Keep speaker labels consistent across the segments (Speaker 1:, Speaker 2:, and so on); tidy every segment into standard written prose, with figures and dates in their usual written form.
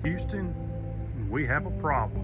Speaker 1: Houston, we have a problem.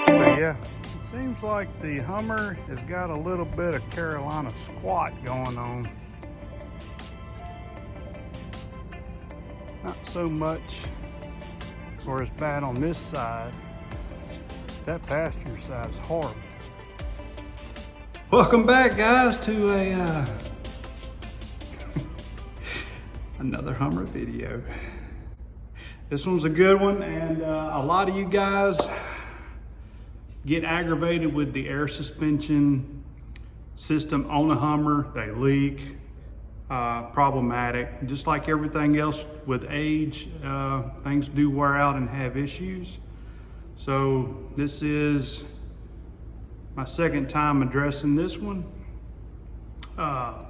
Speaker 1: But yeah, it seems like the Hummer has got a little bit of Carolina squat going on. Not so much or as bad on this side. That passenger side is horrible. Welcome back, guys, to another Hummer video. This one's a good one, and a lot of you guys get aggravated with the air suspension system on the Hummer. They leak, problematic. Just like everything else with age, things do wear out and have issues. So this is my second time addressing this one. The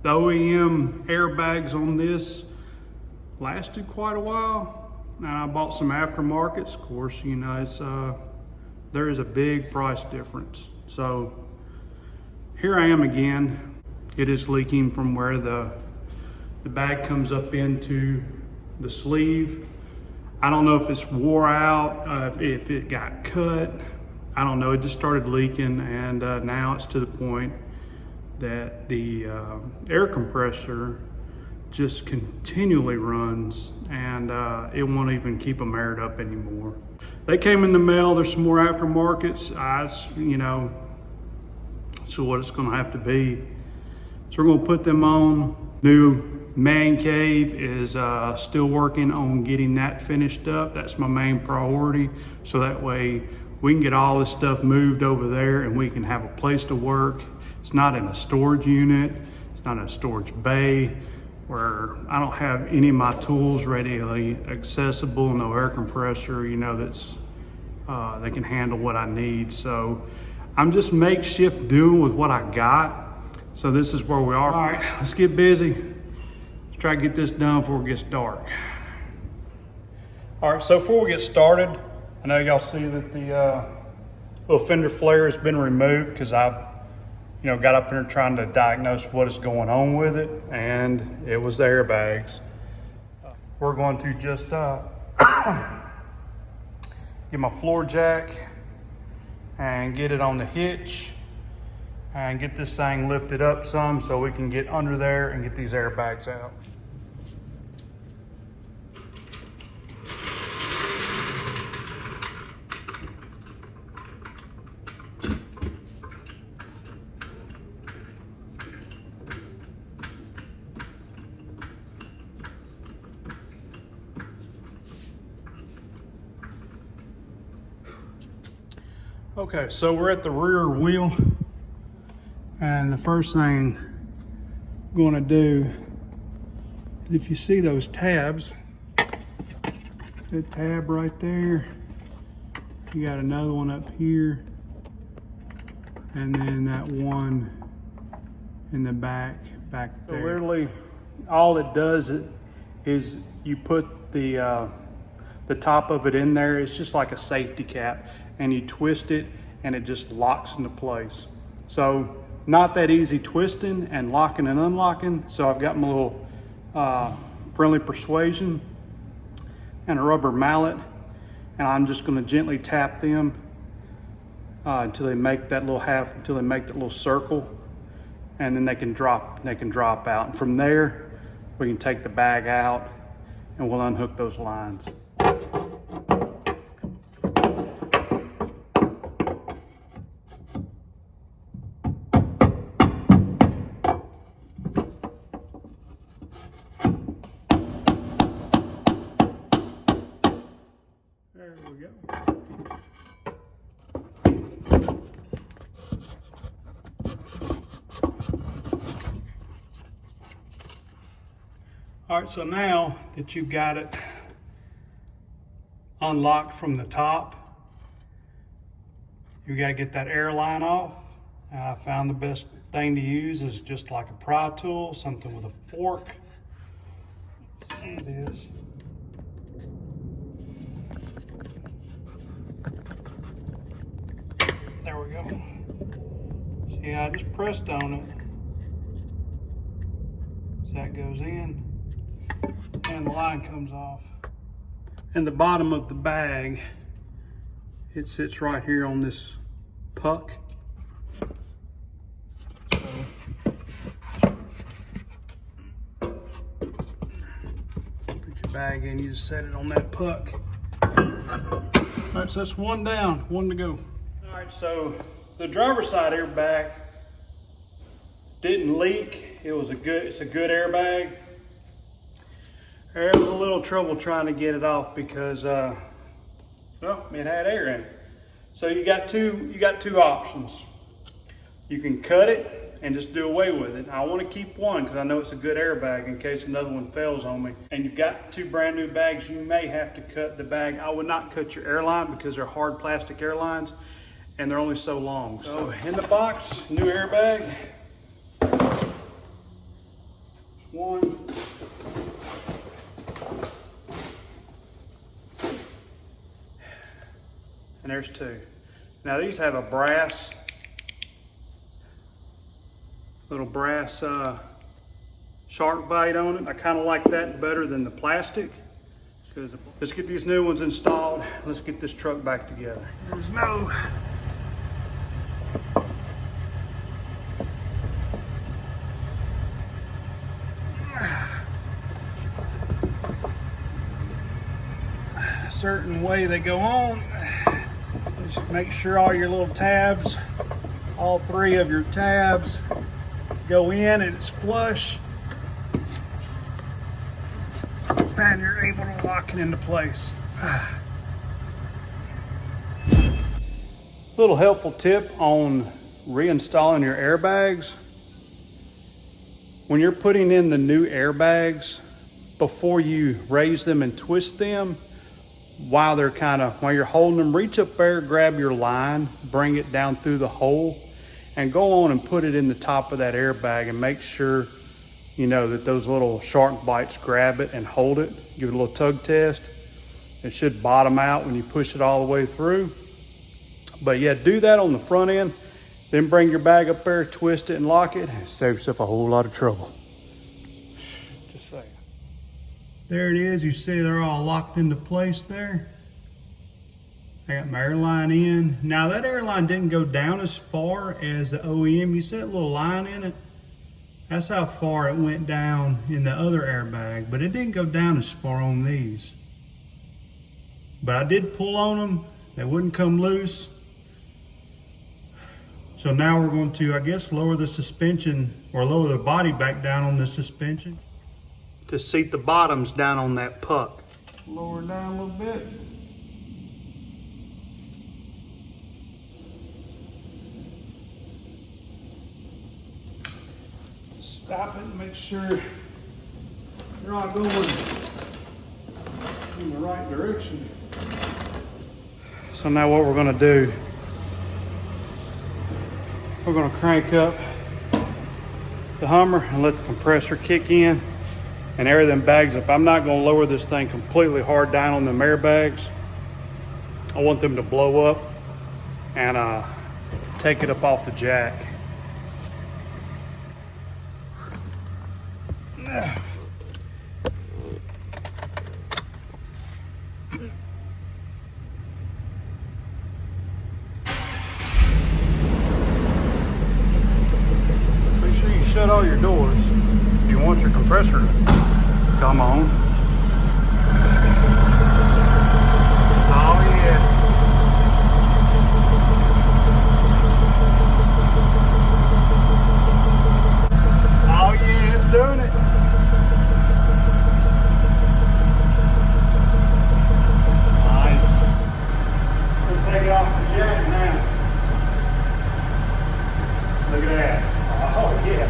Speaker 1: OEM airbags on this lasted quite a while. And I bought some aftermarkets. Of course, you know, it's there is a big price difference. So here I am again. It is leaking from where the bag comes up into the sleeve. I don't know if it's wore out, if it got cut. I don't know, it just started leaking, and now it's to the point that the air compressor just continually runs, and it won't even keep them aired up anymore. They came in the mail. There's some more aftermarkets. You know, so what it's gonna have to be. So we're gonna put them on. New man cave is still working on getting that finished up. That's my main priority. So that way we can get all this stuff moved over there and we can have a place to work. It's not in a storage unit. It's not in a storage bay where I don't have any of my tools readily accessible, no air compressor, you know, that's they can handle what I need. So I'm just makeshift doing with what I got. So this is where we are. All right, let's get busy. Let's try to get this done before it gets dark. All right, so before we get started, I know y'all see that the little fender flare has been removed because I've, you know, got up there trying to diagnose what is going on with it, and it was the airbags. We're going to just get my floor jack and get it on the hitch and get this thing lifted up some so we can get under there and get these airbags out. Okay, so we're at the rear wheel, and the first thing I'm going to do, if you see those tabs, that tab right there, you got another one up here, and then that one in the back there. So literally, all it does is you put the top of it in there. It's just like a safety cap, and you twist it and it just locks into place. So not that easy twisting and locking and unlocking. So I've got my little friendly persuasion and a rubber mallet, and I'm just going to gently tap them until they make that little circle, and then they can drop out. And from there we can take the bag out and we'll unhook those lines. There we go. All right, so now that you've got it unlocked from the top, you got to get that air line off. I found the best thing to use is just like a pry tool, something with a fork. See this. There we go. Yeah, I just pressed on it. So that goes in and the line comes off. And the bottom of the bag, it sits right here on this puck. So, put your bag in, you just set it on that puck. All right, so that's one down, one to go. All right, so the driver's side airbag didn't leak. It's a good airbag. There was a little trouble trying to get it off because well, it had air in it. So you got two options. You can cut it and just do away with it. I want to keep one because I know it's a good airbag in case another one fails on me. And you've got two brand new bags. You may have to cut the bag. I would not cut your airline because they're hard plastic airlines and they're only so long. So in the box, new airbag. One. And there's two. Now these have a little brass shark bite on it. I kind of like that better than the plastic. Let's get these new ones installed. Let's get this truck back together. There's no certain way they go on. Just make sure all your little tabs, all three of your tabs go in and it's flush. And you're able to lock it into place. Little helpful tip on reinstalling your airbags. When you're putting in the new airbags, before you raise them and twist them, while you're holding them, reach up there, grab your line, bring it down through the hole, and go on and put it in the top of that airbag and make sure, you know, that those little shark bites grab it and hold it. Give it a little tug test. It should bottom out when you push it all the way through. But yeah, do that on the front end, then bring your bag up there, twist it and lock it. Save yourself a whole lot of trouble. Just saying. There it is. You see they're all locked into place there. I got my airline in. Now that airline didn't go down as far as the OEM. You see that little line in it? That's how far it went down in the other airbag, but it didn't go down as far on these. But I did pull on them. They wouldn't come loose. So now we're going to, I guess, lower the suspension or lower the body back down on the suspension to seat the bottoms down on that puck. Lower it down a little bit. Stop it and make sure you're all going in the right direction. So now what we're going to do, we're going to crank up the Hummer and let the compressor kick in and air them bags up. I'm not going to lower this thing completely hard down on them airbags. I want them to blow up and take it up off the jack. Make sure you shut all your doors if you want your compressor to come on. Oh yeah. Oh yeah, it's doing it. Nice. We'll take it off the jack now. Look at that. Oh yeah.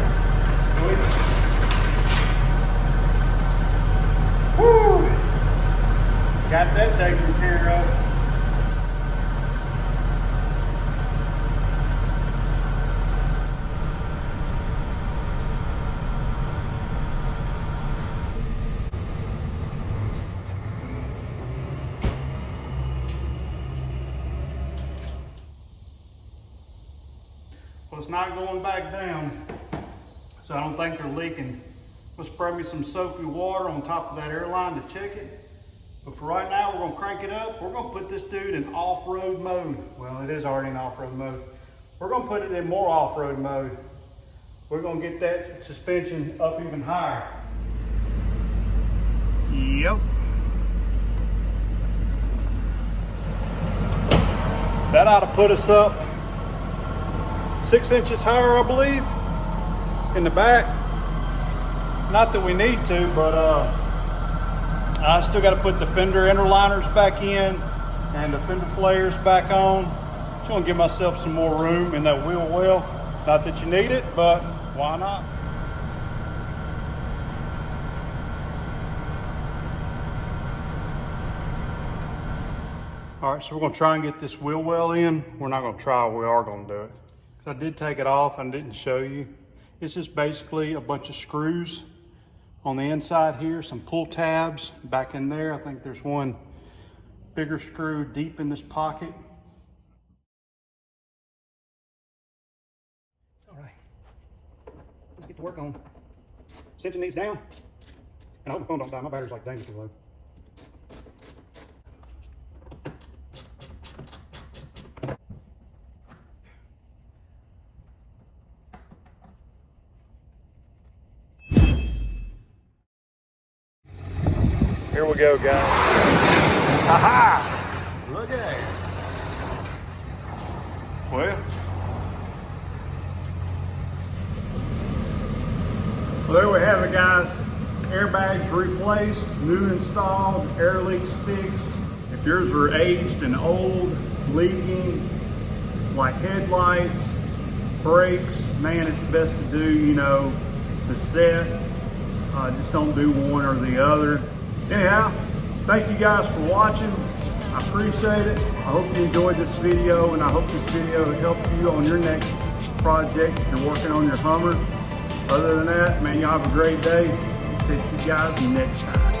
Speaker 1: So it's not going back down. So I don't think they're leaking. We'll spray me some soapy water on top of that airline to check it. But for right now, we're gonna crank it up. We're gonna put this dude in off-road mode. Well, it is already in off-road mode. We're gonna put it in more off-road mode. We're gonna get that suspension up even higher. Yep. That ought to put us up 6 inches higher, I believe, in the back. Not that we need to, but I still got to put the fender interliners back in and the fender flares back on. Just gonna give myself some more room in that wheel well. Not that you need it, but why not? All right, so we're gonna try and get this wheel well in. We're not gonna try, we are gonna do it. I did take it off and didn't show you. This is basically a bunch of screws on the inside here, some pull tabs back in there. I think there's one bigger screw deep in this pocket. All right, let's get to work on cinching these down. And I hope the phone don't die, my battery's like dangerously low. Here we go, guys. Ha-ha! Look at that. Well, there we have it, guys. Airbags replaced, new installed, air leaks fixed. If yours are aged and old, leaking, like headlights, brakes, man, it's best to do, you know, the set. Just don't do one or the other. Anyhow, thank you guys for watching. I appreciate it. I hope you enjoyed this video, and I hope this video helps you on your next project if you're working on your Hummer. Other than that, man, y'all have a great day. Catch you guys next time.